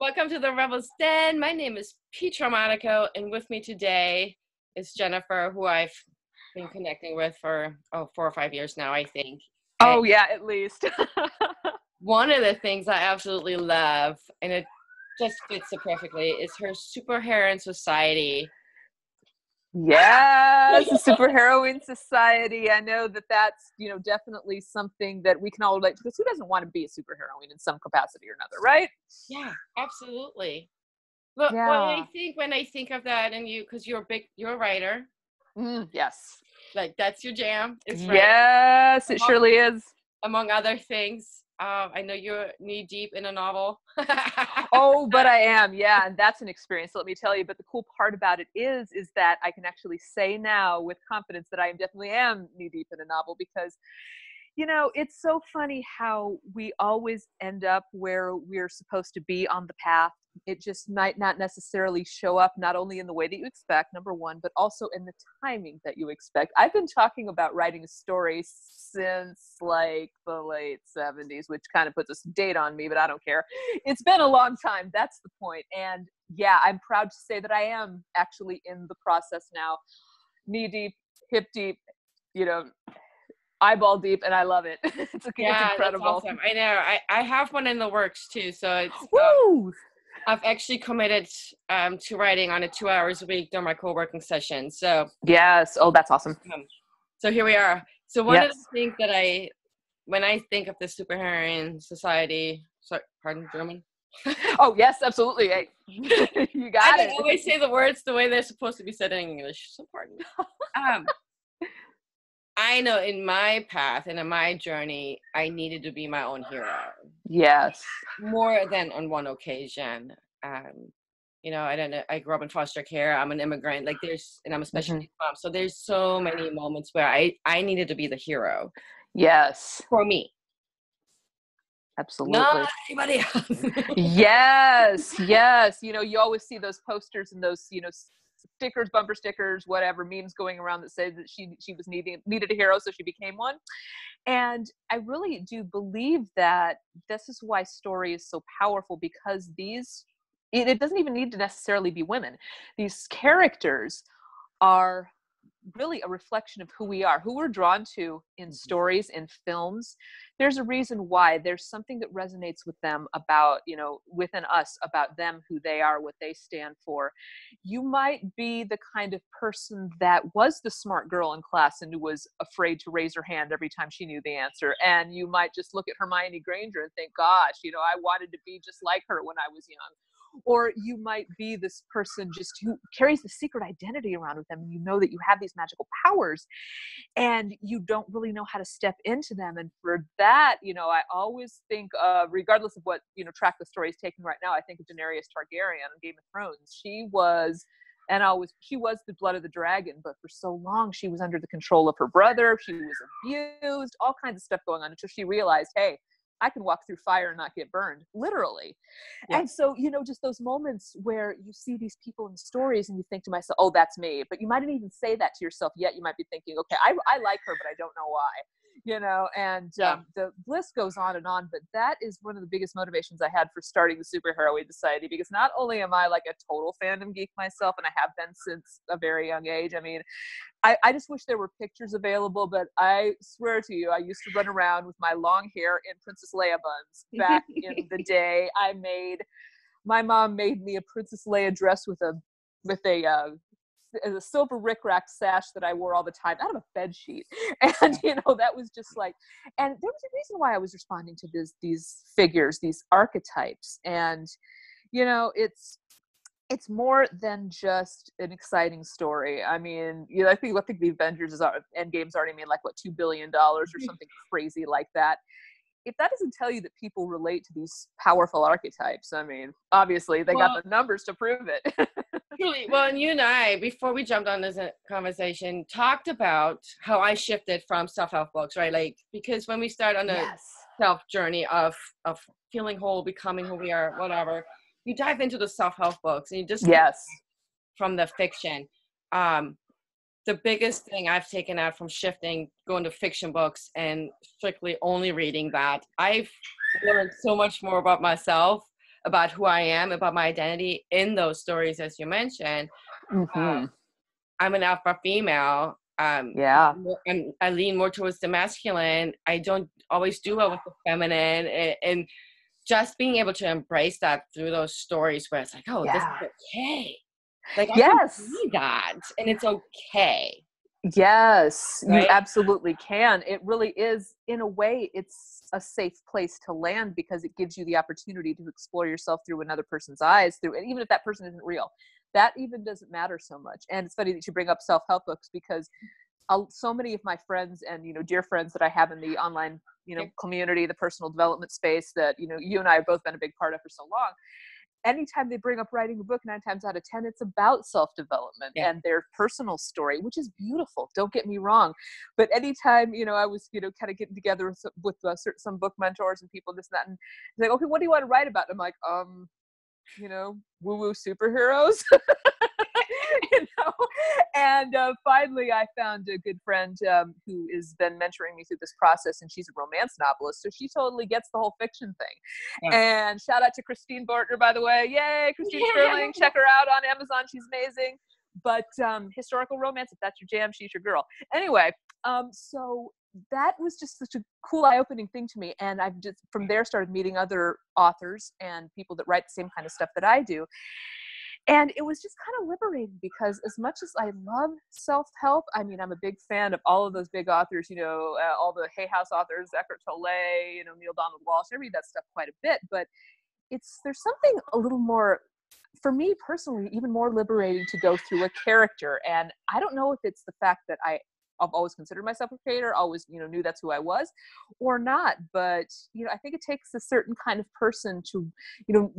Welcome to the Rebel's Den. My name is Petra Monaco, and with me today is Jennifer, who I've been connecting with for 4 or 5 years now, I think. Oh, yeah, at least. One of the things I absolutely love, and it just fits it perfectly, is her Superheroine Society. Yes, the Superheroine Society. I know that's, definitely something that we can all relate to, because who doesn't want to be a superheroine in some capacity or another, right? Yeah, absolutely. But Yeah. when I think of that, and because you're a writer. Yes. Like, that's your jam. Yes, it surely is. Among other things. I know you're knee deep in a novel. Oh, but I am. Yeah. And that's an experience, let me tell you. But the cool part about it is that I can actually say now with confidence that I definitely am knee deep in a novel, because it's so funny how we always end up where we're supposed to be on the path. It just might not necessarily show up, not only in the way that you expect, number one, but also in the timing that you expect. I've been talking about writing a story since like the late 70s, which kind of puts a date on me, but I don't care. It's been a long time. That's the point. And yeah, I'm proud to say that I am actually in the process now, knee deep, hip deep, eyeball deep, and I love it. It's incredible. That's awesome. I know. I have one in the works too, so it's woo. I've actually committed to writing on it 2 hours a week during my co-working session. So yes. Oh, that's awesome. So here we are. So one of the things that when I think of the Superheroine Society, sorry, pardon, German. Oh yes, absolutely. Hey, you got it. I always say the words the way they're supposed to be said in English. So pardon. I know in my path and in my journey, I needed to be my own hero. Yes. More than on one occasion. I don't know. I grew up in foster care. I'm an immigrant. And I'm a special needs mom. So there's so many moments where I needed to be the hero. Yes. For me. Absolutely. Not anybody else. Yes. Yes. You always see those posters and those, stickers, bumper stickers, whatever, memes going around that say that she was needed a hero, so she became one. And I really do believe that this is why story is so powerful, because it doesn't even need to necessarily be women. These characters are really a reflection of who we are, who we're drawn to in stories, in films. There's a reason why. There's something that resonates with them about, within us, about them, who they are, what they stand for. You might be the kind of person that was the smart girl in class and who was afraid to raise her hand every time she knew the answer. And you might just look at Hermione Granger and think, gosh, I wanted to be just like her when I was young. Or you might be this person just who carries the secret identity around with them, and you know that you have these magical powers and you don't really know how to step into them. And for that, I always think, regardless of what, track the story is taking right now, I think of Daenerys Targaryen on Game of Thrones. She was the blood of the dragon, but for so long she was under the control of her brother. She was abused, all kinds of stuff going on, until she realized, hey, I can walk through fire and not get burned, literally. Yeah. And so, just those moments where you see these people in stories and you think to myself, oh, that's me. But you mightn't even say that to yourself yet. You might be thinking, okay, I like her, but I don't know why. The list goes on and on. But that is one of the biggest motivations I had for starting the Superheroine Society, because not only am I like a total fandom geek myself, and I have been since a very young age. I mean, I just wish there were pictures available, but I swear to you, I used to run around with my long hair in Princess Leia buns back in the day. My mom made me a Princess Leia dress with a silver rickrack sash that I wore all the time out of a bed sheet. And, that was just like, and there was a reason why I was responding to these figures, these archetypes. And, it's more than just an exciting story. I mean, I think the Avengers Endgame's already made like $2 billion or something crazy like that. If that doesn't tell you that people relate to these powerful archetypes, I mean, obviously they got the numbers to prove it. Truly. Well, and you and I, before we jumped on this conversation, talked about how I shifted from self-help books, right? Like, because when we start on the self journey of feeling whole, becoming who we are, whatever, you dive into the self-help books and you just from the fiction. The biggest thing I've taken out from shifting, going to fiction books and strictly only reading that, I've learned so much more about myself, about who I am, about my identity in those stories, as you mentioned. Mm-hmm. I'm an alpha female. Yeah. I lean more towards the masculine. I don't always do well with the feminine, and just being able to embrace that through those stories where it's like, oh, this is okay. Like I can Yes. see that, and it's okay. Yes, you Right? absolutely can. It really is, in a way, it's a safe place to land because it gives you the opportunity to explore yourself through another person's eyes, through, and even if that person isn't real, that even doesn't matter so much. And it's funny that you bring up self-help books because so many of my friends and, dear friends that I have in the online, community, the personal development space that, you and I have both been a big part of for so long, anytime they bring up writing a book, 9 times out of 10, it's about self-development and their personal story, which is beautiful. Don't get me wrong. But anytime, I was, kind of getting together with some book mentors and people, this and that, and they're like, okay, what do you want to write about? And I'm like, woo-woo superheroes. And finally I found a good friend who has been mentoring me through this process, and she's a romance novelist, so she totally gets the whole fiction thing. And shout out to Christine Bortner, by the way. Yay, Christine Sperling. Check her out on Amazon. She's amazing. But historical romance, if that's your jam, she's your girl. Anyway, so that was just such a cool, eye-opening thing to me. And I've just, from there, started meeting other authors and people that write the same kind of stuff that I do. And it was just kind of liberating because as much as I love self-help, I mean, I'm a big fan of all of those big authors, all the Hay House authors, Eckhart Tolle, Neil Donald Walsh. I read that stuff quite a bit, but there's something a little more, for me personally, even more liberating to go through a character. And I don't know if it's the fact that I've always considered myself a creator, always, knew that's who I was or not. But, I think it takes a certain kind of person to,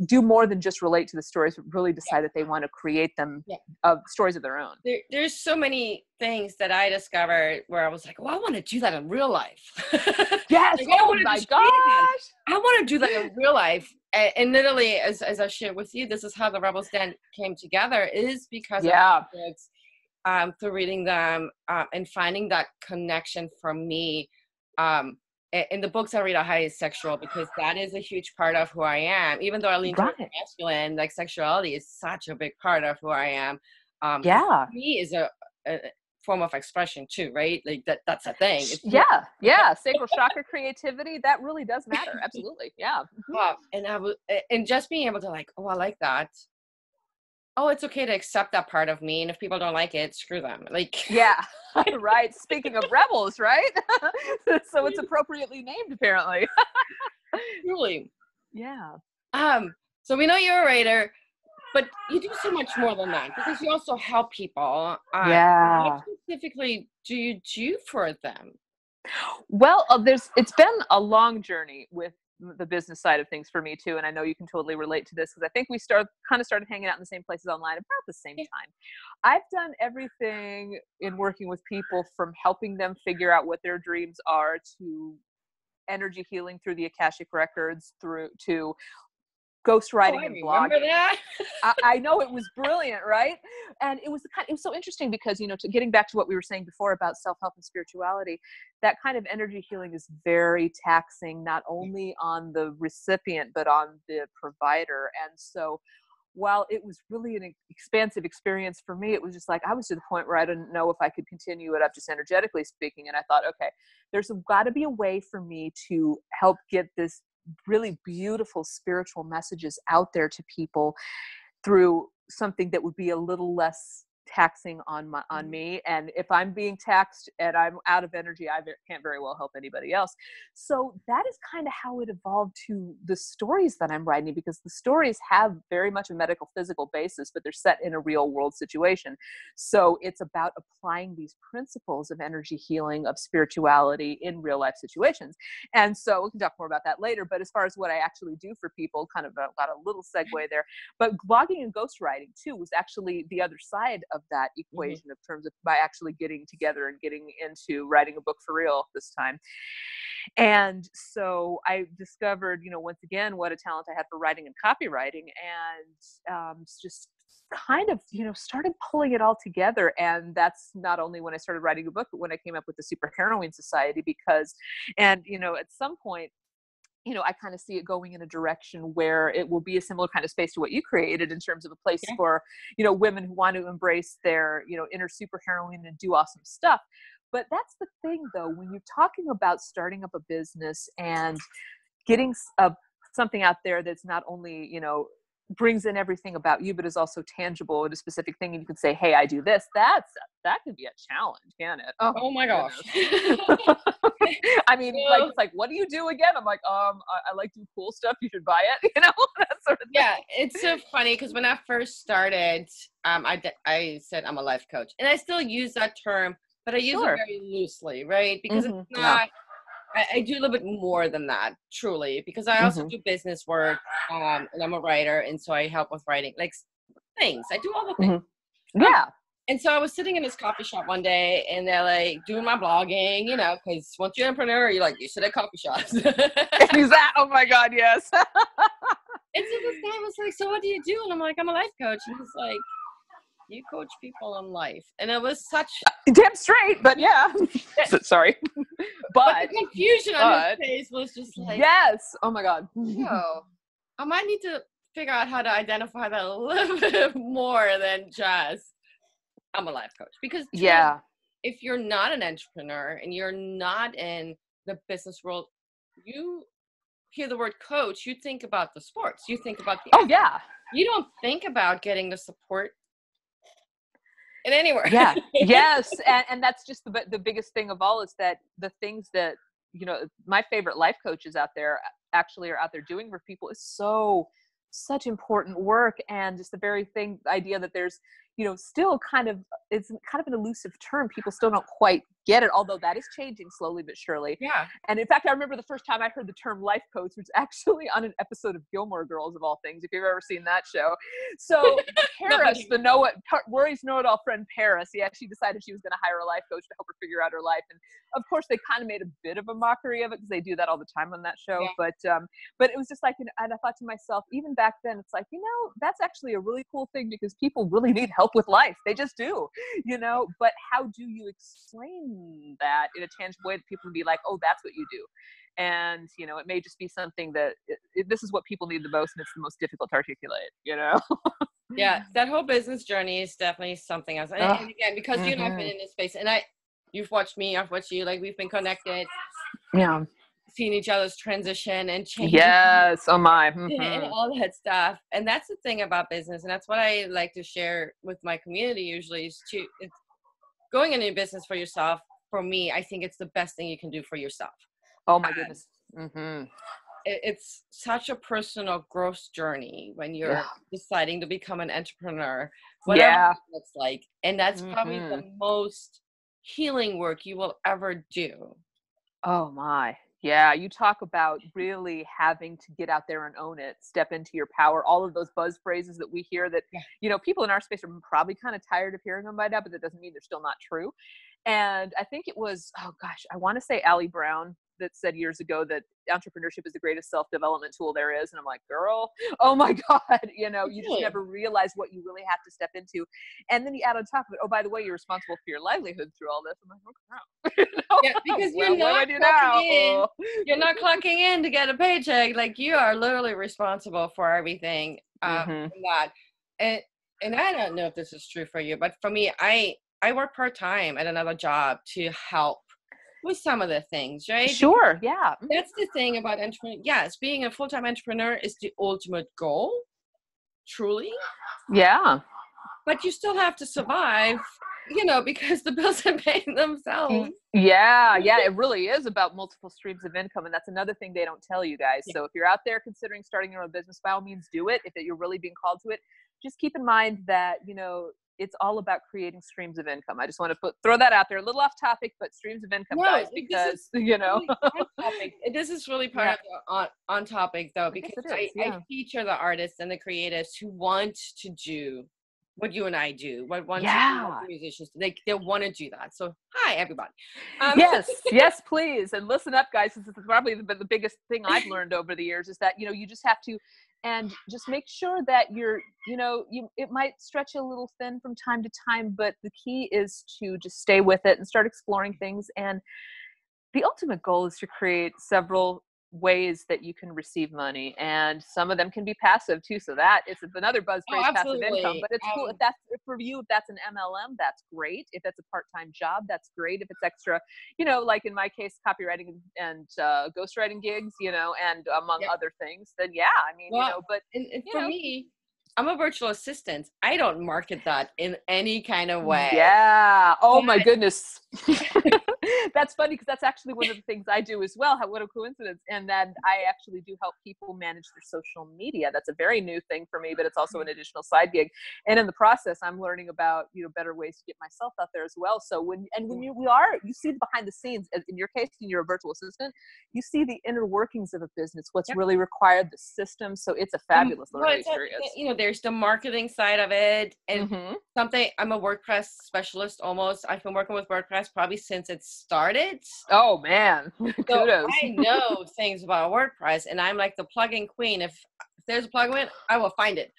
do more than just relate to the stories, but really decide that they want to create them stories of their own. There's so many things that I discovered where I was like, well, I want to do that in real life. Yes. Like, oh my gosh. I want to do that in real life. And literally, as I shared with you, this is how the Rebel Stand came together, is because of books. Through reading them and finding that connection for me. In the books I read are highly sexual because that is a huge part of who I am. Even though I lean towards masculine, like sexuality is such a big part of who I am. For me is a form of expression too, right? Like that's a thing. Sacral chakra, creativity, that really does matter. Absolutely. Yeah. And just being able to like, oh, I like that. Oh, it's okay to accept that part of me, and if people don't like it, screw them. Like, right. Speaking of rebels, right? So it's appropriately named, apparently. Truly. Yeah. So we know you're a writer, but you do so much more than that because you also help people. What specifically do you do for them? Well, it's been a long journey with the business side of things for me too, and I know you can totally relate to this because I think we started hanging out in the same places online about the same time. I've done everything in working with people from helping them figure out what their dreams are to energy healing through the Akashic Records, through to ghostwriting and blogging. That? I know, it was brilliant, right? And it was so interesting because, getting back to what we were saying before about self-help and spirituality, that kind of energy healing is very taxing, not only on the recipient, but on the provider. And so while it was really an expansive experience for me, it was just like, I was to the point where I didn't know if I could continue it up, just energetically speaking. And I thought, okay, there's got to be a way for me to help get this really beautiful spiritual messages out there to people through something that would be a little less taxing on me. And if I'm being taxed and I'm out of energy, I can't very well help anybody else. So that is kind of how it evolved to the stories that I'm writing, because the stories have very much a medical physical basis, but they're set in a real world situation. So it's about applying these principles of energy healing, of spirituality in real life situations. And so we can talk more about that later. But as far as what I actually do for people, kind of got a little segue there. But blogging and ghostwriting too was actually the other side of that equation, of terms of by actually getting together and getting into writing a book for real this time. And so I discovered, once again, what a talent I had for writing and copywriting, and just kind of, started pulling it all together. And that's not only when I started writing a book, but when I came up with the Superheroine Society, because, and, at some point, I kind of see it going in a direction where it will be a similar kind of space to what you created in terms of a place for, women who want to embrace their, inner superheroine and do awesome stuff. But that's the thing, though, when you're talking about starting up a business and getting something out there that's not only, brings in everything about you, but is also tangible and a specific thing. And you can say, hey, I do this. That can be a challenge, can it? Oh my gosh. I mean, it's like, what do you do again? I'm like, I like do cool stuff. You should buy it, that sort of thing. Yeah, it's so funny because when I first started, I said I'm a life coach, and I still use that term, but I use it very loosely, right? Because it's not. I do a little bit more than that, truly, because I also do business work, and I'm a writer, and so I help with writing, like things. I do all the things. And so I was sitting in this coffee shop one day, and they're like doing my blogging, because once you're an entrepreneur, you sit at coffee shops. Oh my God, yes. And so this guy was like, so what do you do? And I'm like, I'm a life coach. And he's like, you coach people in life. And it was such damn straight, but yeah. Sorry. But the confusion on his face was just like, yes. Oh my God. I might need to figure out how to identify that a little bit more than just I'm a life coach. Because if you're not an entrepreneur and you're not in the business world, you hear the word coach, you think about the sports, you think about the you don't think about getting the support in anywhere. Yes. And that's just the biggest thing of all is that the things that, my favorite life coaches out there actually are out there doing for people is such important work. And just the very idea that there's, still it's kind of an elusive term. People still don't quite get it, although that is changing slowly but surely. Yeah. And in fact, I remember the first time I heard the term life coach was actually on an episode of Gilmore Girls, of all things, if you've ever seen that show. So Paris, Rory's know-it-all friend Paris, she decided she was going to hire a life coach to help her figure out her life. And of course, they kind of made a bit of a mockery of it because they do that all the time on that show. Yeah. But it was just like, and I thought to myself, even back then, it's like, that's actually a really cool thing because people really need help with life. They just do, but how do you explain that in a tangible way that people can be like, oh, that's what you do? And, it may just be something that this is what people need the most, and it's the most difficult to articulate, Yeah, that whole business journey is definitely something else. And again, because you and I've been in this space, and you've watched me, I've watched you, like we've been connected. Yeah. Seeing each other's transition and change. Yes. Oh my. And all that stuff. And that's the thing about business. And that's what I like to share with my community usually is it's going into business for yourself. For me, I think it's the best thing you can do for yourself. Oh my goodness. It's such a personal growth journey when you're deciding to become an entrepreneur, whatever it looks like. And that's probably the most healing work you will ever do. Oh my. Yeah, you talk about really having to get out there and own it, step into your power, all of those buzz phrases that we hear that, people in our space are probably kind of tired of hearing them by now, but that doesn't mean they're still not true. And I think it was, I want to say Allie Brown that said years ago that entrepreneurship is the greatest self-development tool there is. And I'm like, girl, oh my God, you just never realize what you really have to step into. And then you add on top of it, oh, by the way, you're responsible for your livelihood through all this. I'm like, oh, crap. Yeah, because you're not clocking in to get a paycheck. Like you are literally responsible for everything from that. And I don't know if this is true for you, but for me, I work part-time at another job to help with some of the things, right? Sure, yeah. That's the thing about entrepreneur. Yes, being a full-time entrepreneur is the ultimate goal, truly. Yeah. But you still have to survive, because the bills are paying themselves. Yeah, it really is about multiple streams of income. And that's another thing they don't tell you guys. So if you're out there considering starting your own business, by all means do it. If you're really being called to it, just keep in mind that, it's all about creating streams of income. I just want to throw that out there, a little off topic, but streams of income, guys, because this is really part of on topic though, because I feature the artists and the creatives who want to do what you and I do, what musicians do. They want to do that. So hi everybody. Yes, please. And listen up, guys. This is probably the biggest thing I've learned over the years is that, you just have to, and just make sure that it might stretch a little thin from time to time, but the key is to just stay with it and start exploring things. And the ultimate goal is to create several ways that you can receive money, and some of them can be passive too. So that it's another buzz phrase, passive income, but it's cool. If that's for you, if that's an MLM, that's great. If it's a part-time job, that's great. If it's extra, like in my case, copywriting and ghostwriting gigs, and among other things, then I mean, but and for me, I'm a virtual assistant. I don't market that in any kind of way. Yeah. Oh my goodness. That's funny, because that's actually one of the things I do as well. What a coincidence. And then I actually do help people manage their social media. That's a very new thing for me, but it's also an additional side gig. And in the process, I'm learning about, better ways to get myself out there as well. So when you see the behind the scenes, in your case, when you're a virtual assistant, you see the inner workings of a business, what's really required, the system. So it's a fabulous learning experience. There's the marketing side of it, and something. I'm a WordPress specialist almost. I've been working with WordPress probably since it started. Oh man, so kudos. I know things about WordPress, and I'm like the plugin queen. If there's a plugin, I will find it,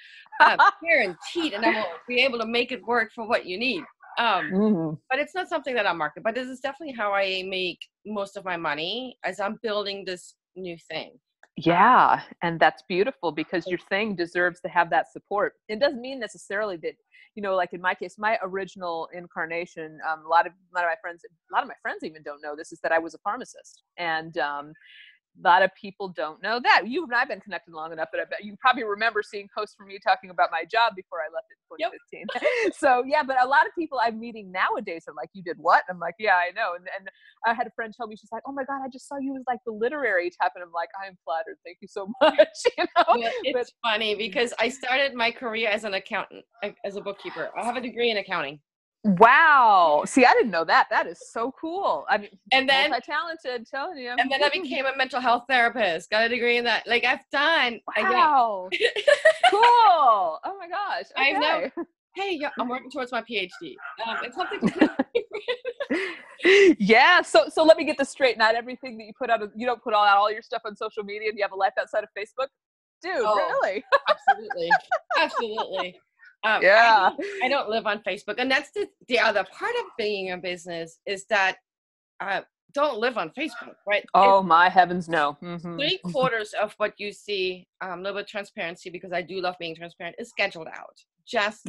guaranteed, and I will be able to make it work for what you need. But it's not something that I market. But this is definitely how I make most of my money, as I'm building this new thing. Yeah, and that's beautiful, because your thing deserves to have that support. It doesn't mean necessarily that, like in my case, my original incarnation, a lot of my friends even don't know this, is that I was a pharmacist. And a lot of people don't know that. You and I have been connected long enough that I bet you probably remember seeing posts from you talking about my job before I left in 2015. Yep. So yeah, but a lot of people I'm meeting nowadays are like, you did what? And I'm like, yeah, I know. And I had a friend tell me, she's like, oh my God, I just saw you as like the literary type. And I'm like, I'm flattered. Thank you so much. It's funny, because I started my career as an accountant, as a bookkeeper. I have a degree in accounting. Wow. See, I didn't know that. That is so cool. I mean, and then multi-talented, telling you. And then I became a mental health therapist. Got a degree in that. Like, I've done. Wow. Cool. Oh my gosh. Okay. I know. Hey, I'm working towards my PhD. It's something completely different. Yeah. So let me get this straight. Not everything that you put out, you don't put all your stuff on social media, and you have a life outside of Facebook? Dude, really? Absolutely. Absolutely. Yeah. I don't live on Facebook. And that's the other part of being a business, is that don't live on Facebook, right? Oh, my heavens, no. 3/4 of what you see, a little bit of transparency, because I do love being transparent, is scheduled out. Just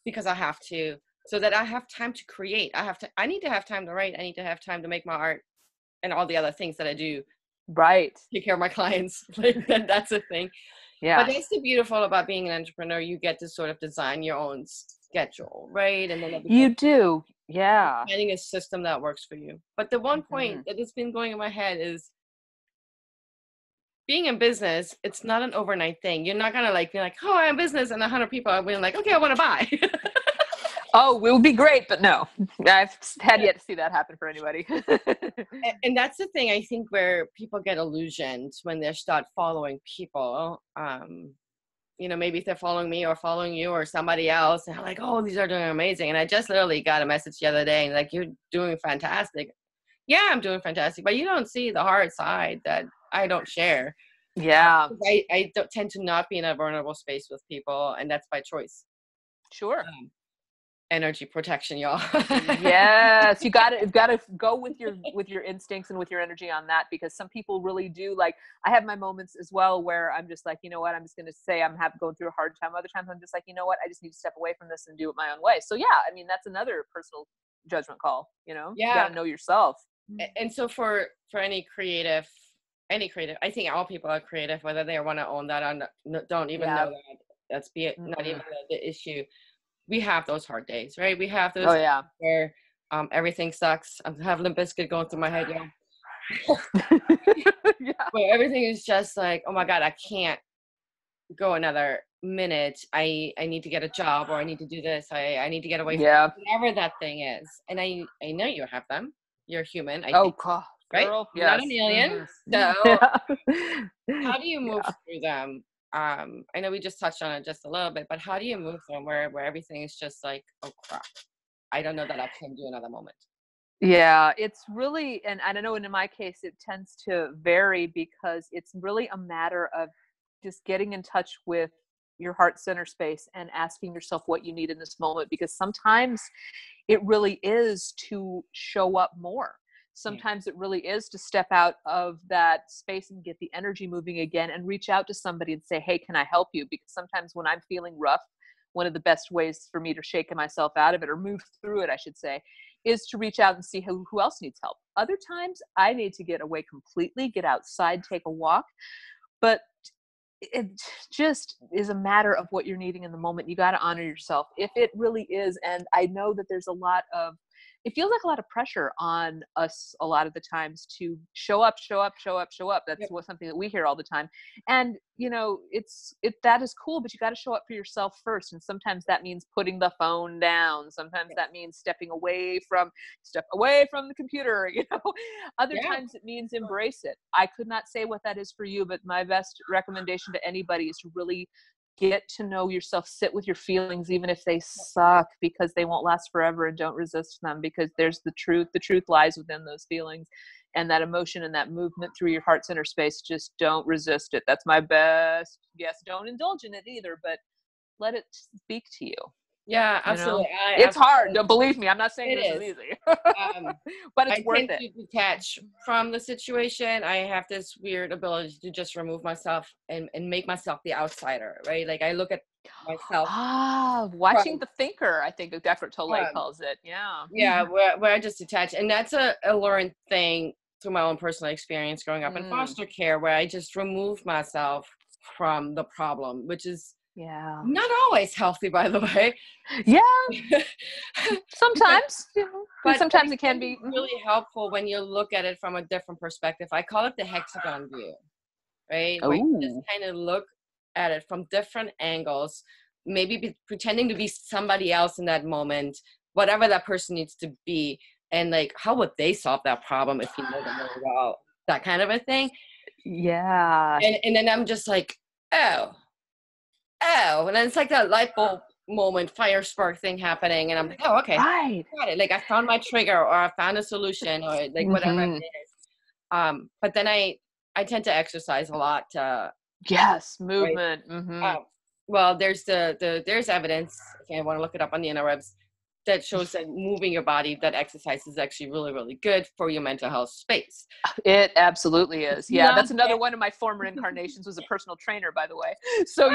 because I have to, so that I have time to create. I need to have time to write. I need to have time to make my art and all the other things that I do. Right. Take care of my clients. Like that's a thing. Yeah. But that's the beautiful about being an entrepreneur. You get to sort of design your own schedule, right? And then you do. Yeah. Finding a system that works for you. But the one point that has been going in my head is, being in business, it's not an overnight thing. You're not going to be like, oh, I'm in business, and 100 people are being like, okay, I want to buy. Oh, it would be great, but no, I've had yet to see that happen for anybody. And that's the thing, I think, where people get illusioned when they start following people. Maybe if they're following me or following you or somebody else, and they're like, oh, these are doing amazing. And I just literally got a message the other day, and like, you're doing fantastic. Yeah, I'm doing fantastic, but you don't see the hard side that I don't share. Yeah. I don't tend to not be in a vulnerable space with people, and that's by choice. Sure. Energy protection, y'all. Yes, you got to go with your instincts and with your energy on that, because some people really do. Like, I have my moments as well where I'm just like, you know what, I'm just going to say I'm going through a hard time. Other times I'm just like, you know what, I just need to step away from this and do it my own way. So yeah, I mean, that's another personal judgment call. Yeah. You got to know yourself. And so for any creative, I think all people are creative, whether they want to own that or don't even know that. That's not even the issue. We have those hard days, right? We have those where everything sucks. I have Limp Bizkit going through my head, where everything is just like, oh my God, I can't go another minute. I need to get a job, or I need to do this. I need to get away from whatever that thing is. And I know you have them. You're human. I think, God, right? Girl, You're not an alien. So how do you move through them? I know we just touched on it just a little bit, but how do you move them where everything is just like, oh crap, I don't know that I can do another moment? Yeah, it's really, and I know in my case, it tends to vary, because it's really a matter of just getting in touch with your heart center space and asking yourself what you need in this moment, because sometimes it really is to show up more. Sometimes it really is to step out of that space and get the energy moving again and reach out to somebody and say, hey, can I help you? Because sometimes when I'm feeling rough, one of the best ways for me to shake myself out of it, or move through it, I should say, is to reach out and see who else needs help. Other times I need to get away completely, get outside, take a walk. But it just is a matter of what you're needing in the moment. You got to honor yourself if it really is. And I know that there's it feels like a lot of pressure on us a lot of the times to show up. That's something that we hear all the time. And, that is cool, but you got to show up for yourself first. And sometimes that means putting the phone down. Sometimes that means stepping away from the computer, Other times it means embrace it. I could not say what that is for you, but my best recommendation to anybody is to really get to know yourself, sit with your feelings, even if they suck, because they won't last forever, and don't resist them, because there's the truth lies within those feelings and that emotion and that movement through your heart's inner space. Just don't resist it. That's my best guess. Don't indulge in it either, but let it speak to you. Yeah, absolutely. It's hard. Don't believe me. I'm not saying this is easy, but it's worth it. I tend to detach from the situation. I have this weird ability to just remove myself and make myself the outsider, right? Like I look at myself. Watching the thinker, I think Eckhart Tolle calls it. Yeah. Yeah, where I just detach. And that's a learned thing through my own personal experience growing up in foster care, where I just remove myself from the problem, which is not always healthy, by the way. Yeah. Sometimes. But sometimes it can be really helpful when you look at it from a different perspective. I call it the hexagon view, right? Where you just kind of look at it from different angles, maybe pretending to be somebody else in that moment, whatever that person needs to be. And like, how would they solve that problem if you know them really well? That kind of a thing. Yeah. And then I'm just like, oh, and then it's like that light bulb moment, fire spark thing happening, and I'm like, oh, okay, right, got it. Like I found my trigger, or I found a solution, or like whatever it is. But then I tend to exercise a lot. Movement. Right? Well, there's there's evidence, if you want to look it up on the interwebs, that shows that moving your body, that exercise is actually really, really good for your mental health space. It absolutely is. Yeah, that's another one of my former incarnations, was a personal trainer, by the way. So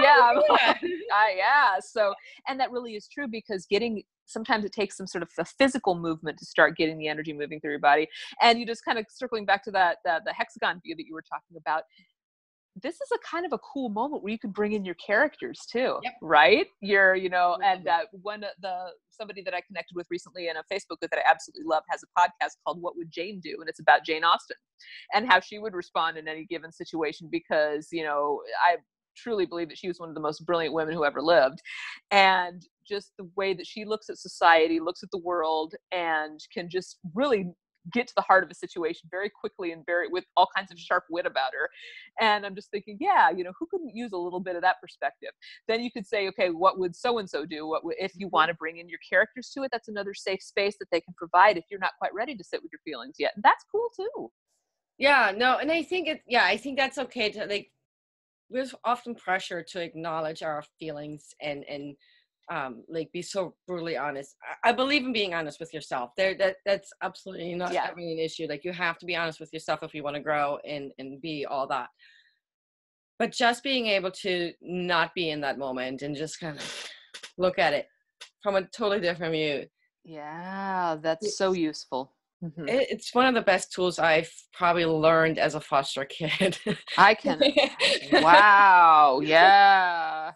So, and that really is true, because sometimes it takes some sort of a physical movement to start getting the energy moving through your body. And you just kind of circling back to the hexagon view that you were talking about. This is a kind of a cool moment where you can bring in your characters too, right? And somebody that I connected with recently in a Facebook group that I absolutely love has a podcast called What Would Jane Do? And it's about Jane Austen and how she would respond in any given situation, because, I truly believe that she was one of the most brilliant women who ever lived. And just the way that she looks at society, looks at the world, and can just really get to the heart of a situation very quickly and with all kinds of sharp wit about her. And I'm just thinking, who couldn't use a little bit of that perspective? Then you could say, okay, what would so-and-so do? If you want to bring in your characters to it, that's another safe space that they can provide if you're not quite ready to sit with your feelings yet. And that's cool too. Yeah, no. And I think I think that's okay to, like, there's often pressure to acknowledge our feelings and like be so brutally honest. I believe in being honest with yourself. That's absolutely not having an issue. Like, you have to be honest with yourself if you want to grow and be all that. But just being able to not be in that moment and just kind of look at it from a totally different view. Yeah, that's so useful. Mm-hmm. It's one of the best tools I've probably learned as a foster kid. I can. Wow. Yeah.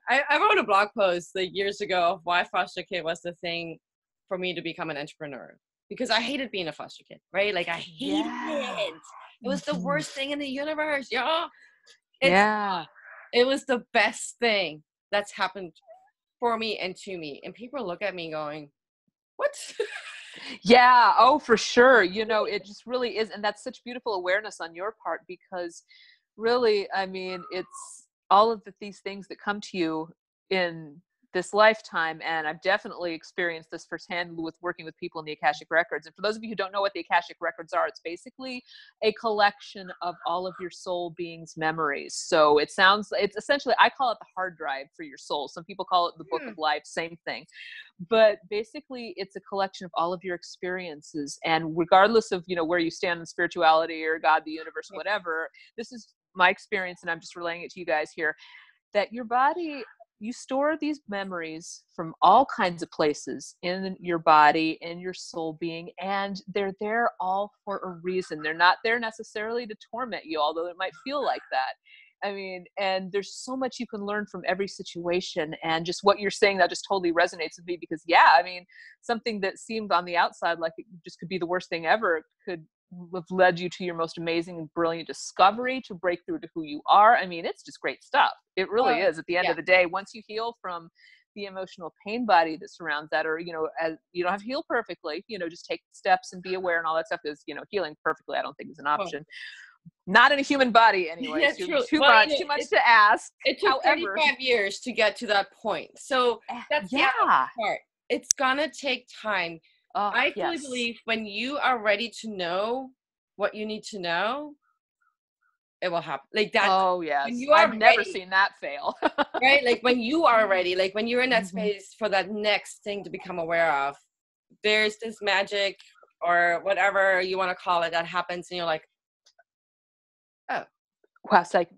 I wrote a blog post like years ago of why foster kid was the thing for me to become an entrepreneur, because I hated being a foster kid, right? Like I hated it. It was the worst thing in the universe, y'all. It was the best thing that's happened for me and to me. And people look at me going, what? Yeah. Oh, for sure. It just really is. And that's such beautiful awareness on your part, because really, I mean, it's all of these things that come to you in this lifetime, and I've definitely experienced this firsthand with working with people in the Akashic Records. And for those of you who don't know what the Akashic Records are, it's basically a collection of all of your soul beings' memories. So it's essentially, I call it the hard drive for your soul. Some people call it the book of life, same thing. But basically, it's a collection of all of your experiences. And regardless of, where you stand in spirituality or God, the universe, whatever, this is my experience, and I'm just relaying it to you guys here, that your body, you store these memories from all kinds of places in your body, in your soul being, and they're there all for a reason. They're not there necessarily to torment you, although it might feel like that. I mean, and there's so much you can learn from every situation. And just what you're saying, that just totally resonates with me, because something that seemed on the outside like it just could be the worst thing ever could have led you to your most amazing and brilliant discovery, to break through to who you are. I mean, it's just great stuff. It really is. At the end of the day, once you heal from the emotional pain body that surrounds that, or, as you don't have to heal perfectly, just take steps and be aware and all that stuff, because, healing perfectly, I don't think is an option. Not in a human body anyway. Yeah, So too much to ask. It took 35 years to get to that point. So that's the other part. It's gonna take time. I fully believe when you are ready to know what you need to know, it will happen. Like that. Oh yes. I've never seen that fail. Right? Like when you are ready, like when you're in that space for that next thing to become aware of, there's this magic or whatever you want to call it that happens, and you're like, oh. Well, it's like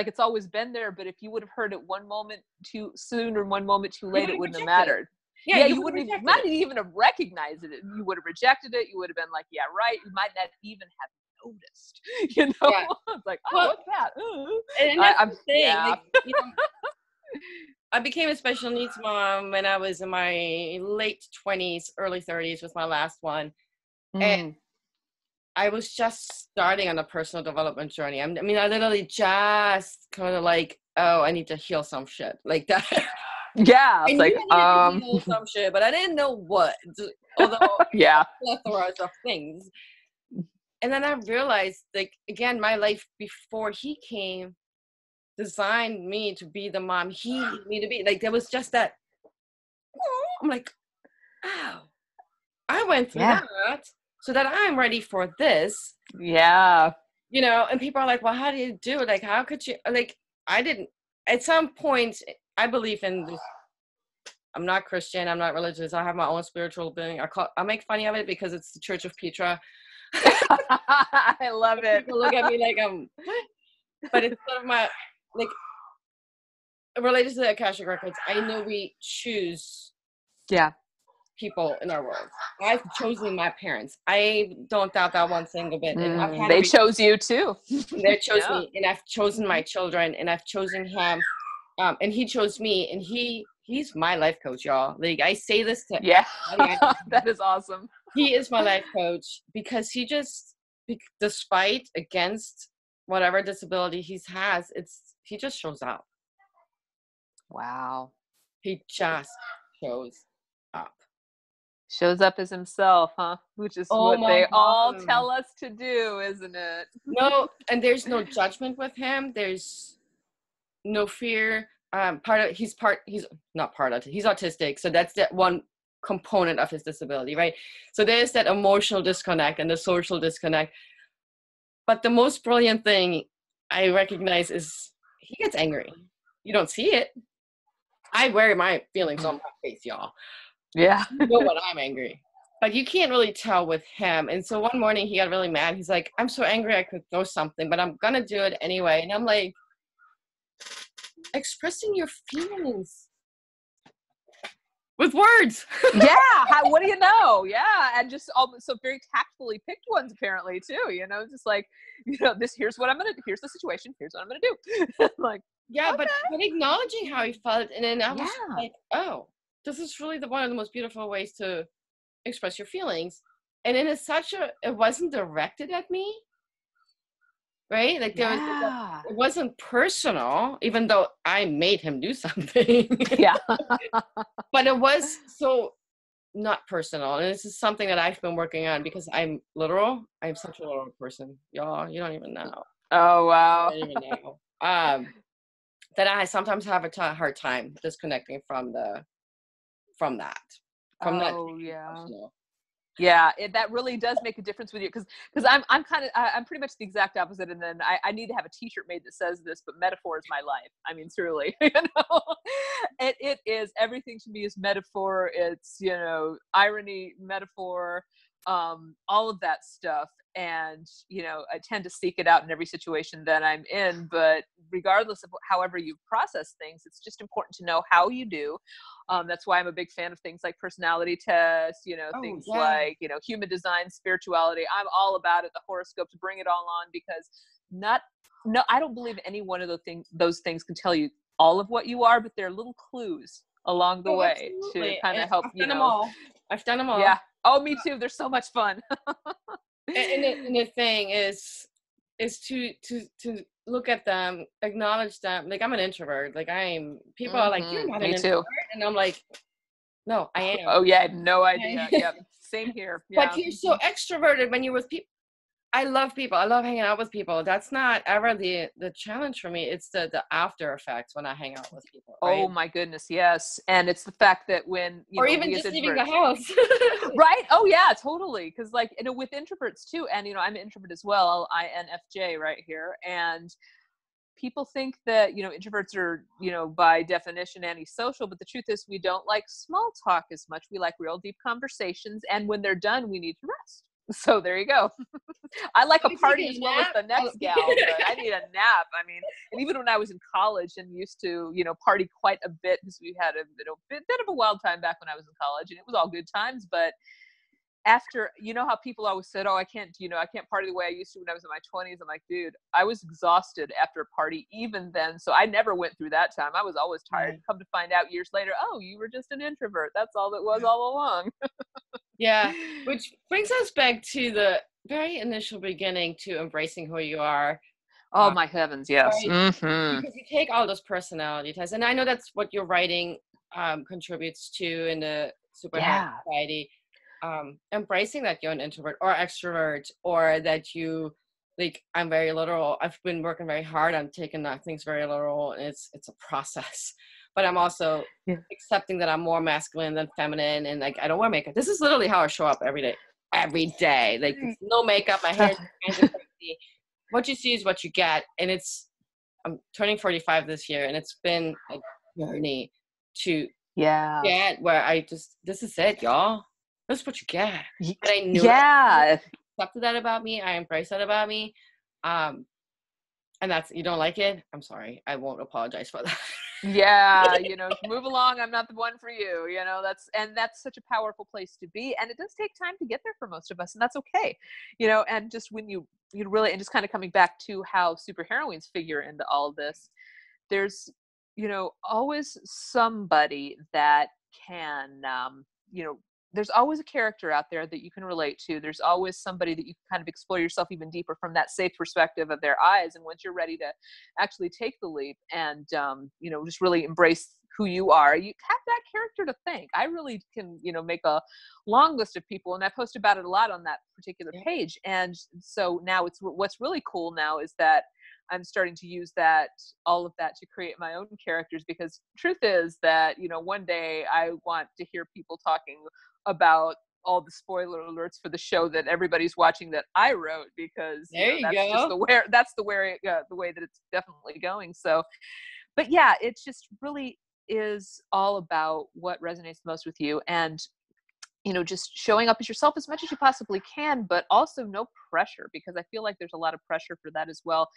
it's always been there, but if you would have heard it one moment too soon or one moment too late, it wouldn't have mattered. Yeah, you might even have recognized it. You would have rejected it. You would have been like, yeah, right. You might not even have noticed, It's like, what's that? And that's the thing. Like, I became a special needs mom when I was in my late 20s, early 30s with my last one. And I was just starting on a personal development journey. I mean, I literally just kind of like, I need to heal some shit like that. Yeah, it's like heal some shit, but I didn't know what. Although plethora of things. And then I realized, like, again, my life before he came designed me to be the mom he needed me to be. Like, there was just that. I'm like, oh, I went through that so that I'm ready for this. Yeah. And people are like, well, how do you do it? Like, how could you? Like, I didn't. At some point, I believe in this. I'm not Christian. I'm not religious. I have my own spiritual being. I make fun of it because it's the Church of Petra. I love it. People look at me like what? But it's sort of my, like, related to the Akashic Records. I know we choose people in our world. I've chosen my parents. I don't doubt that one single bit. And they chose you too. They chose me, and I've chosen my children, and I've chosen him, and he chose me, and he's my life coach, y'all. Like, I say this to that is awesome. He is my life coach because he just, despite against whatever disability he has, he just shows up. Wow. He just shows up. Shows up as himself, huh? Which is what they all tell us to do, isn't it? No, and there's no judgment with him. There's no fear. He's autistic, so that's that one component of his disability, right? So there's that emotional disconnect and the social disconnect. But the most brilliant thing I recognize is he gets angry. You don't see it. I wear my feelings on my face, y'all. Yeah. You know when I'm angry. But you can't really tell with him. And so one morning he got really mad. He's like, I'm so angry I could throw something, but I'm going to do it anyway. And I'm like, expressing your feelings with words. What do you know? Yeah. And just also very tactfully picked ones apparently too, just like, here's the situation. Here's what I'm going to do. Like, but acknowledging how he felt. And then I was like, oh, this is really one of the most beautiful ways to express your feelings. And then it wasn't directed at me. Right? Like it wasn't personal, even though I made him do something. But it was so not personal. And this is something that I've been working on because I'm literal. I'm such a literal person. Y'all, you don't even know. Oh, wow. You don't even know. that I sometimes have a hard time disconnecting from that. Oh, yeah. Yeah, that really does make a difference with you, because I'm kind of I'm pretty much the exact opposite, and then I need to have a T-shirt made that says this, but metaphor is my life. I mean, truly, it is, everything to me is metaphor. It's, irony, metaphor, all of that stuff, and I tend to seek it out in every situation that I'm in. But regardless of however you process things, it's just important to know how you do. That's why I'm a big fan of things like personality tests, things like, human design, spirituality. I'm all about it. The horoscopes, bring it all on, because I don't believe any one of those things can tell you all of what you are, but they're little clues along the way to kind of help, I've done them all. I've done them all. Yeah. Oh, me too. They're so much fun. and the thing is to look at them, acknowledge them. Like, I'm an introvert. Like, people are like, you're not an introvert. And I'm like, no, I am. Oh yeah, I have no idea. Yep. Same here. Yeah. But you're so extroverted when you're with people. I love people. I love hanging out with people. That's not ever the challenge for me. It's the after effects when I hang out with people. Right? Oh my goodness, yes. And it's the fact that when even just leaving the house. Right. Oh yeah, totally. Because with introverts too, and I'm an introvert as well, INFJ right here, and people think that introverts are by definition antisocial, but the truth is we don't like small talk as much. We like real deep conversations, and when they're done, we need to rest. So there you go. I like a party as well as the next gal, but I need a nap. I mean, and even when I was in college and used to, party quite a bit, because we had a bit of a wild time back when I was in college, and it was all good times. But after, how people always said, oh, I can't party the way I used to when I was in my 20s. I'm like, dude, I was exhausted after a party even then. So I never went through that time. I was always tired. Right. Come to find out years later, oh, you were just an introvert. That's all it was all along. Yeah, which brings us back to the very initial beginning, to embracing who you are. Oh my heavens, yes. Right? Mm-hmm. Because you take all those personality tests, and I know that's what your writing contributes to in the Superheroine Society. Embracing that you're an introvert or extrovert, or that you, like, I'm very literal. I've been working very hard on taking things very literal, and it's a process. But I'm also accepting that I'm more masculine than feminine, and like, I don't wear makeup. This is literally how I show up every day. Like, no makeup, my hair is crazy. What you see is what you get, and I'm turning 45 this year, and it's been a journey to get where this is it, y'all. That's what you get. But I knew I accepted that about me. I embraced that about me. And that's, you don't like it? I'm sorry. I won't apologize for that. Yeah, move along. I'm not the one for you. That's such a powerful place to be. And it does take time to get there for most of us, and that's okay. And just when you really, and just kind of coming back to how superheroines figure into all this, there's, always somebody that can, there's always a character out there that you can relate to. There's always somebody that you can kind of explore yourself even deeper from that safe perspective of their eyes. And once you're ready to actually take the leap and, just really embrace who you are, you have that character to thank. I really can, make a long list of people, and I post about it a lot on that particular page. And so now what's really cool now is that I'm starting to use all of that to create my own characters, because truth is that, one day I want to hear people talking about all the spoiler alerts for the show that everybody's watching that I wrote, because just the way that it's definitely going. So, but yeah, it just really is all about what resonates the most with you, and just showing up as yourself as much as you possibly can, but also no pressure, because I feel like there's a lot of pressure for that as well.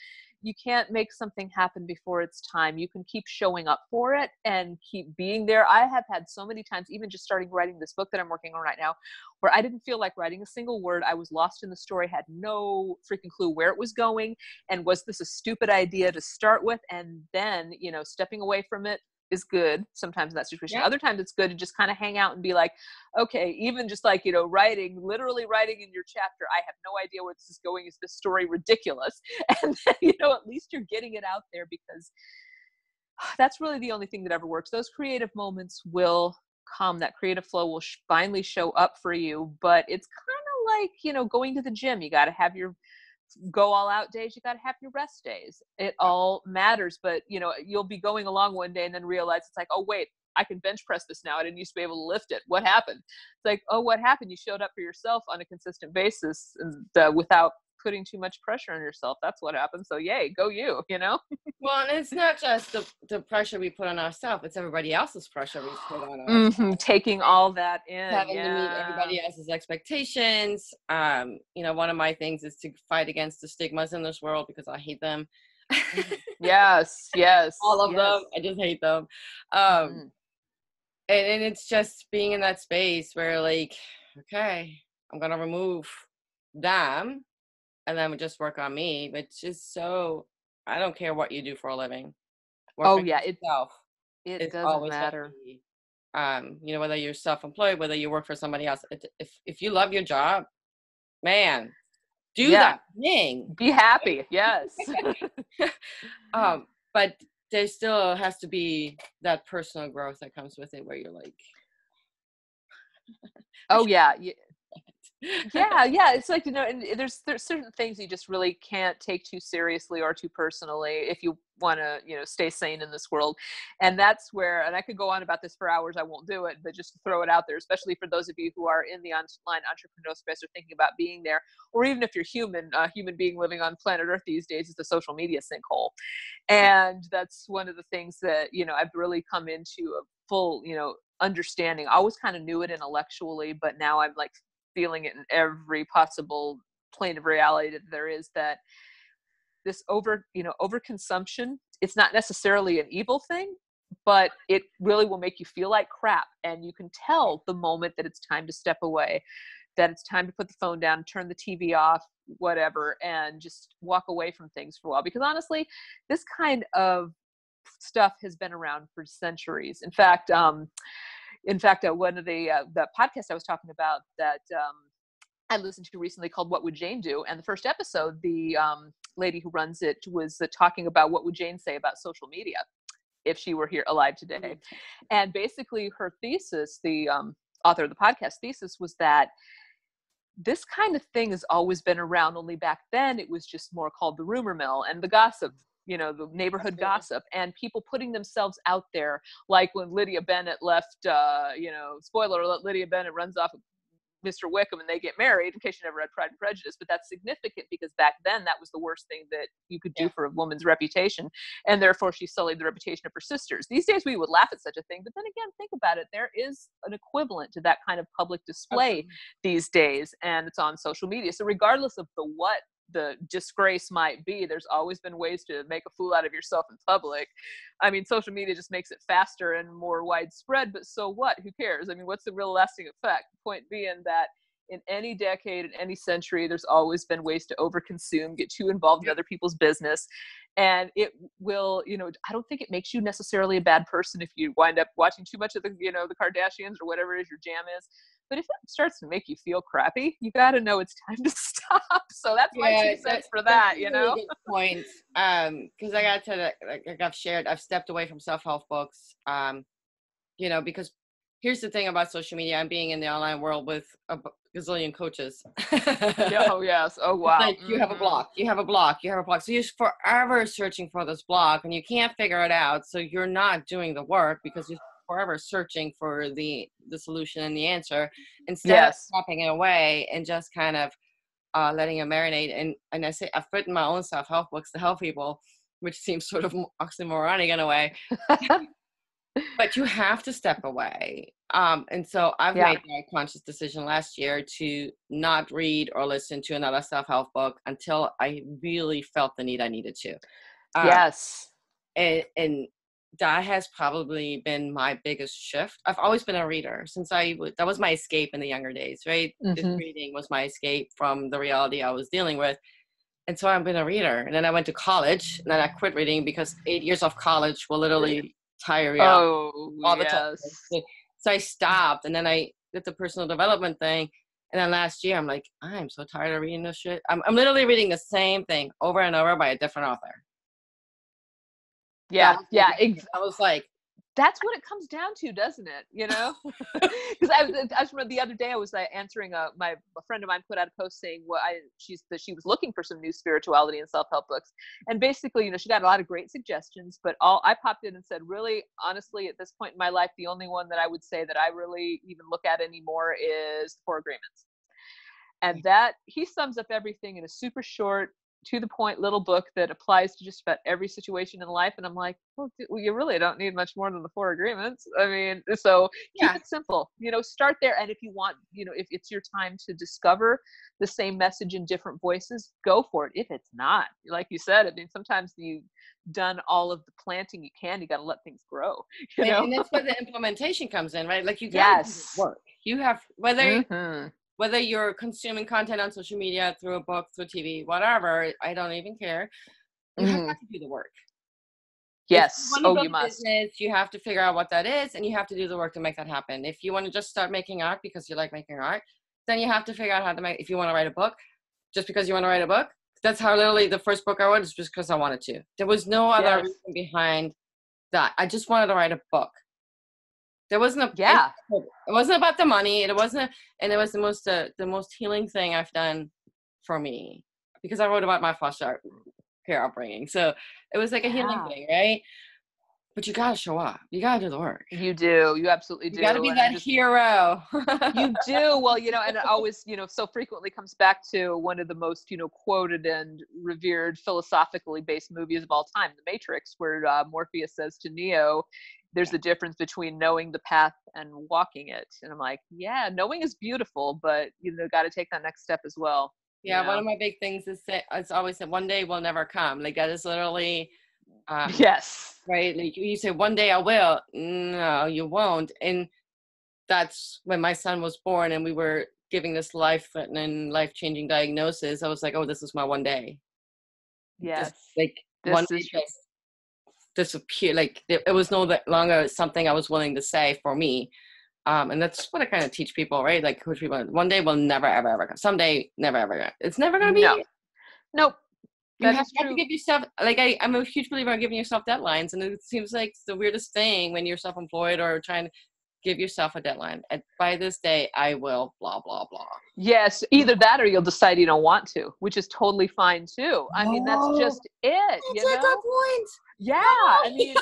You can't make something happen before it's time. You can keep showing up for it and keep being there. I have had so many times, even just starting writing this book that I'm working on right now, where I didn't feel like writing a single word. I was lost in the story, had no freaking clue where it was going, and was this a stupid idea to start with? And then, stepping away from it is good sometimes in that situation. Other times it's good to just kind of hang out and be like, okay, even just like, literally writing in your chapter, I have no idea where this is going. Is this story ridiculous? And then, at least you're getting it out there, because that's really the only thing that ever works. Those creative moments will come. That creative flow will finally show up for you. But it's kind of like, going to the gym. You got to have your go all out days, you got to have your rest days. It all matters. But, you know, you'll be going along one day and then realize it's like, oh, wait, I can bench press this now. I didn't used to be able to lift it. What happened? It's like, oh, what happened? You showed up for yourself on a consistent basis and, without putting too much pressure on yourself. That's what happened. So yay, go you, you know? Well, and it's not just the pressure we put on ourselves, it's everybody else's pressure we put on ourselves. Taking all that in. Having to meet everybody else's expectations. You know, one of my things is to fight against the stigmas in this world because I hate them. Yes. All of them. I just hate them. And it's just being in that space where, like, okay, I'm going to remove them and then just work on me. It's just so, I don't care what you do for a living. Work it doesn't matter. You know, whether you're self-employed, whether you work for somebody else, if you love your job, man, do that thing. Be happy. Yes. But there still has to be that personal growth that comes with it where you're like, oh yeah. It's like, you know, and there's certain things you just really can't take too seriously or too personally if you want to, you know, stay sane in this world. And that's where, and I could go on about this for hours, I won't do it, but just to throw it out there, especially for those of you who are in the online entrepreneurial space or thinking about being there, or even if you're a human being living on planet Earth these days, is the social media sinkhole. And that's one of the things that, you know, I've really come into a full, you know, understanding. I always kind of knew it intellectually, but now I'm like feeling it in every possible plane of reality that there is, that this overconsumption, it's not necessarily an evil thing, but it really will make you feel like crap. And you can tell the moment that it's time to step away, that it's time to put the phone down, turn the TV off, whatever, and just walk away from things for a while. Because honestly, this kind of stuff has been around for centuries. In fact, one of the podcasts I was talking about that I listened to recently called "What Would Jane Do?" and the first episode, the lady who runs it was talking about what would Jane say about social media if she were here alive today. And basically, her thesis, the author of the podcast thesis, was that this kind of thing has always been around. Only back then, it was just more called the rumor mill and the gossip. You know, the neighborhood gossip and people putting themselves out there. Like when Lydia Bennett left, you know, spoiler alert, Lydia Bennett runs off with Mr. Wickham and they get married, in case you never read Pride and Prejudice. But that's significant because back then that was the worst thing that you could do for a woman's reputation. And therefore she sullied the reputation of her sisters. These days we would laugh at such a thing. But then again, think about it. There is an equivalent to that kind of public display these days. And it's on social media. So regardless of the disgrace might be, there's always been ways to make a fool out of yourself in public. I mean, social media just makes it faster and more widespread, but so what? Who cares? I mean, what's the real lasting effect? The point being that in any decade, in any century, there's always been ways to overconsume, get too involved in other people's business. And it will, you know, I don't think it makes you necessarily a bad person if you wind up watching too much of the, you know, the Kardashians or whatever it is your jam is. But if it starts to make you feel crappy, you got to know it's time to stop. So that's my 2 cents for that, you know? Really good point. Because I got to, like I've shared, I've stepped away from self-help books, you know, because here's the thing about social media. I'm being in the online world with a gazillion coaches. Oh, yes. Oh, wow. Like you have a block, you have a block, you have a block. So you're forever searching for this block and you can't figure it out. So you're not doing the work because you're forever searching for the solution and the answer instead of stepping it away and just kind of letting it marinate. And I say I've written my own self-help books to help people, which seems sort of oxymoronic in a way. But you have to step away. And so I've made a conscious decision last year to not read or listen to another self-help book until I really felt the need I needed to. And that has probably been my biggest shift. I've always been a reader since that was my escape in the younger days, right? Reading was my escape from the reality I was dealing with. And so I've been a reader. And then I went to college and then I quit reading because 8 years of college will literally tire you out all the time. So I stopped and then I did the personal development thing. And then last year I'm like, I'm so tired of reading this shit. I'm literally reading the same thing over and over by a different author. I was like, That's what it comes down to, doesn't it? You know, because I remember the other day I was answering a friend of mine put out a post saying she was looking for some new spirituality and self-help books, and basically, you know, she got a lot of great suggestions, but I popped in and said, really, honestly, at this point in my life, the only one that I would say that I really even look at anymore is The Four Agreements, and that he sums up everything in a super short, to the point little book that applies to just about every situation in life. And I'm like, well, you really don't need much more than the Four Agreements. I mean, so keep it simple, you know, start there. And if you want, you know, if it's your time to discover the same message in different voices, go for it. If it's not, like you said, I mean, sometimes you've done all of the planting you can, you got to let things grow, you know? And that's where the implementation comes in, right? Like you got to do the work. You have, whether you're consuming content on social media, through a book, through TV, whatever, I don't even care. You have got to do the work. Yes. If you want to build a business, you have to figure out what that is, and you have to do the work to make that happen. If you want to just start making art because you like making art, then you have to figure out how to make, if you want to write a book, just because you want to write a book. That's how literally the first book I wrote is just because I wanted to. There was no other reason behind that. I just wanted to write a book. There wasn't it wasn't about the money. It wasn't, and it was the most healing thing I've done for me, because I wrote about my foster care upbringing. So it was like a healing thing, right? But you gotta show up. You gotta do the work. You do. You absolutely do. You gotta be that hero. You do. Well, you know, and it always, you know, so frequently comes back to one of the most, you know, quoted and revered philosophically based movies of all time, The Matrix, where Morpheus says to Neo, there's a difference between knowing the path and walking it. And I'm like, yeah, knowing is beautiful, but you know, got to take that next step as well. Yeah. You know? One of my big things is it's always said, one day will never come. Like that is literally, yes. Right. Like you say, one day I will. No, you won't. And that's when my son was born and we were giving this life-threatening, life-changing diagnosis. I was like, oh, this is my one day. Yes. One day just disappear. Like it was no longer something I was willing to say for me. And that's what I kind of teach people, right? Like coach people, one day will never, ever, ever come. Someday, never, ever. It's never going to be. Nope. You have to give yourself, like I'm a huge believer in giving yourself deadlines. And it seems like the weirdest thing when you're self-employed or trying to give yourself a deadline. By this day, I will blah, blah, blah. Yes. Either that or you'll decide you don't want to, which is totally fine too. I mean, that's just it. That's a good point. Yeah. I mean,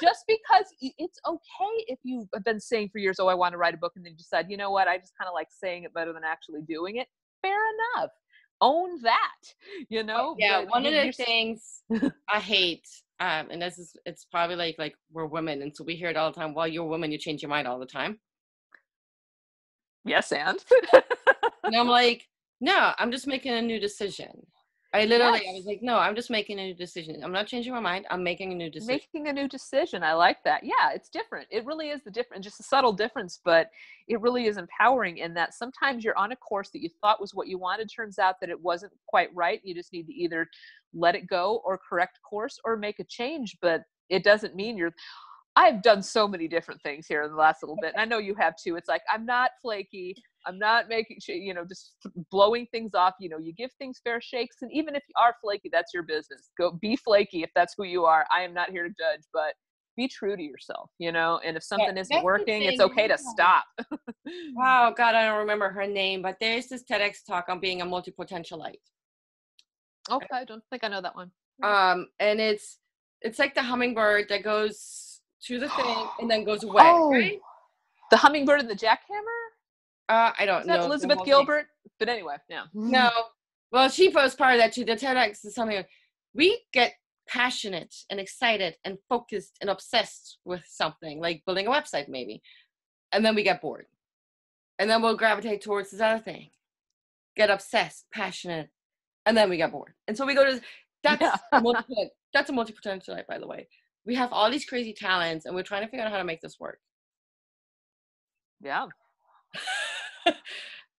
just because it's okay if you have been saying for years, oh, I want to write a book. And then you decide, you know what? I just kind of like saying it better than actually doing it. Fair enough. Own that, you know? Yeah. One of the things I hate, and it's probably like we're women. And so we hear it all the time. Well, you're a woman, you change your mind all the time. Yes. And I'm like, no, I'm just making a new decision. I was like, no, I'm just making a new decision. I'm not changing my mind. I'm making a new decision. Making a new decision. I like that. Yeah, it's different. It really is the different, just a subtle difference, but it really is empowering in that sometimes you're on a course that you thought was what you wanted. Turns out that it wasn't quite right. You just need to either let it go or correct course or make a change, but it doesn't mean I've done so many different things here in the last little bit. And I know you have too. It's like, I'm not flaky. I'm not making, you know, just blowing things off. You know, you give things fair shakes. And even if you are flaky, that's your business. Go be flaky if that's who you are. I am not here to judge, but be true to yourself, you know, and if something isn't working, it's okay to stop. Oh God, I don't remember her name, but there's this TEDx talk on being a multi-potentialite. Okay. I don't think I know that one. And it's like the hummingbird that goes to the thing and then goes away, right? The hummingbird and the jackhammer? I don't know. Elizabeth Gilbert? But anyway, yeah. No. Well, she was part of that too. The TEDx is something we get passionate and excited and focused and obsessed with something, like building a website maybe. And then we get bored. And then we'll gravitate towards this other thing. Get obsessed, passionate, and then we get bored. And so we go to that's a multi-potentialite, by the way. We have all these crazy talents and we're trying to figure out how to make this work. Yeah.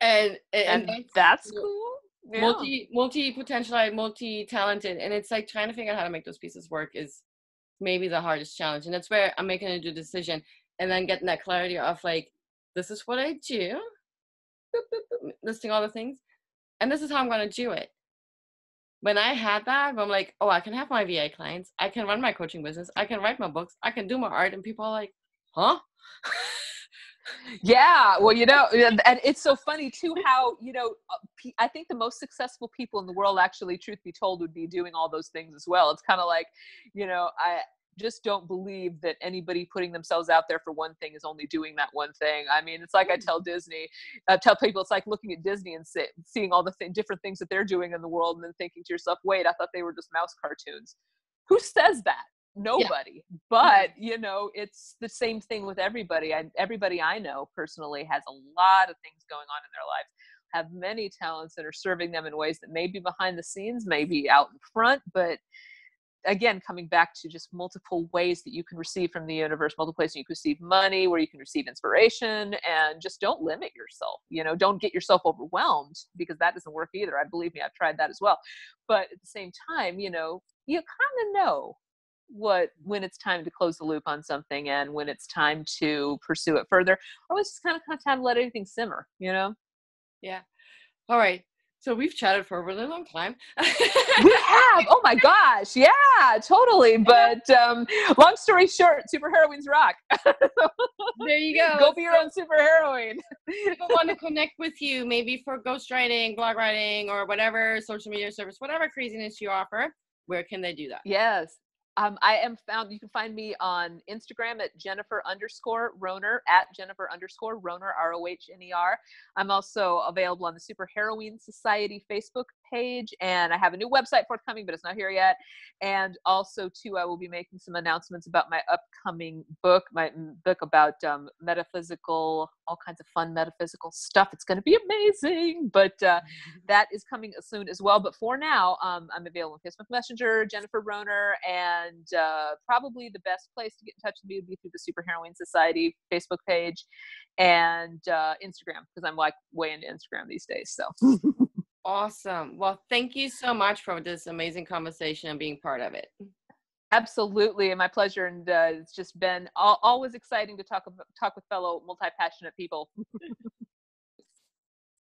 and that's cool. Yeah. Multi-potentialite, multi-talented. And it's like trying to figure out how to make those pieces work is maybe the hardest challenge. And that's where I'm making a new decision and then getting that clarity of like, this is what I do, listing all the things, and this is how I'm going to do it. when I had that, I'm like, oh, I can have my VA clients, I can run my coaching business, I can write my books, I can do my art, and people are like, huh? Yeah, well, and it's so funny too how, I think the most successful people in the world, actually, truth be told, would be doing all those things as well. It's kind of like, I just don't believe that anybody putting themselves out there for one thing is only doing that one thing. I mean, it's like I tell people, it's like looking at Disney and seeing all the different things that they're doing in the world, and then thinking to yourself, wait, I thought they were just mouse cartoons. Who says that? Yeah. Nobody. But it's the same thing with everybody. Everybody I know personally has a lot of things going on in their lives, have many talents that are serving them in ways that may be behind the scenes, maybe out in front, but again, coming back to just multiple ways that you can receive from the universe, multiple places you can receive money, where you can receive inspiration, and just don't limit yourself. Don't get yourself overwhelmed, because that doesn't work either. Believe me, I've tried that as well. But at the same time, you kind of know when it's time to close the loop on something, and when it's time to pursue it further, or it's just kind of time to let everything simmer. Yeah. All right. So we've chatted for a really long time. We have. Oh my gosh. Yeah, totally. But long story short, superheroines rock. There you go. Go be your own superheroine. People want to connect with you, maybe for ghostwriting, blog writing, or whatever social media service, whatever craziness you offer. Where can they do that? Yes. I am found. You can find me on Instagram at Jennifer_Rohner, at Jennifer_Rohner, Rohner. I'm also available on the Superheroine Society Facebook page, and I have a new website forthcoming, but it's not here yet. And also, too, I will be making some announcements about my upcoming book, my book about metaphysical, all kinds of fun metaphysical stuff. It's going to be amazing, but that is coming soon as well. But for now, I'm available on Facebook Messenger, Jennifer Rohner, and probably the best place to get in touch with me would be through the Superheroine Society Facebook page and Instagram, because I'm like way into Instagram these days. So awesome. Well, thank you so much for this amazing conversation and being part of it. Absolutely, and my pleasure. And it's just been always exciting to talk with fellow multi-passionate people.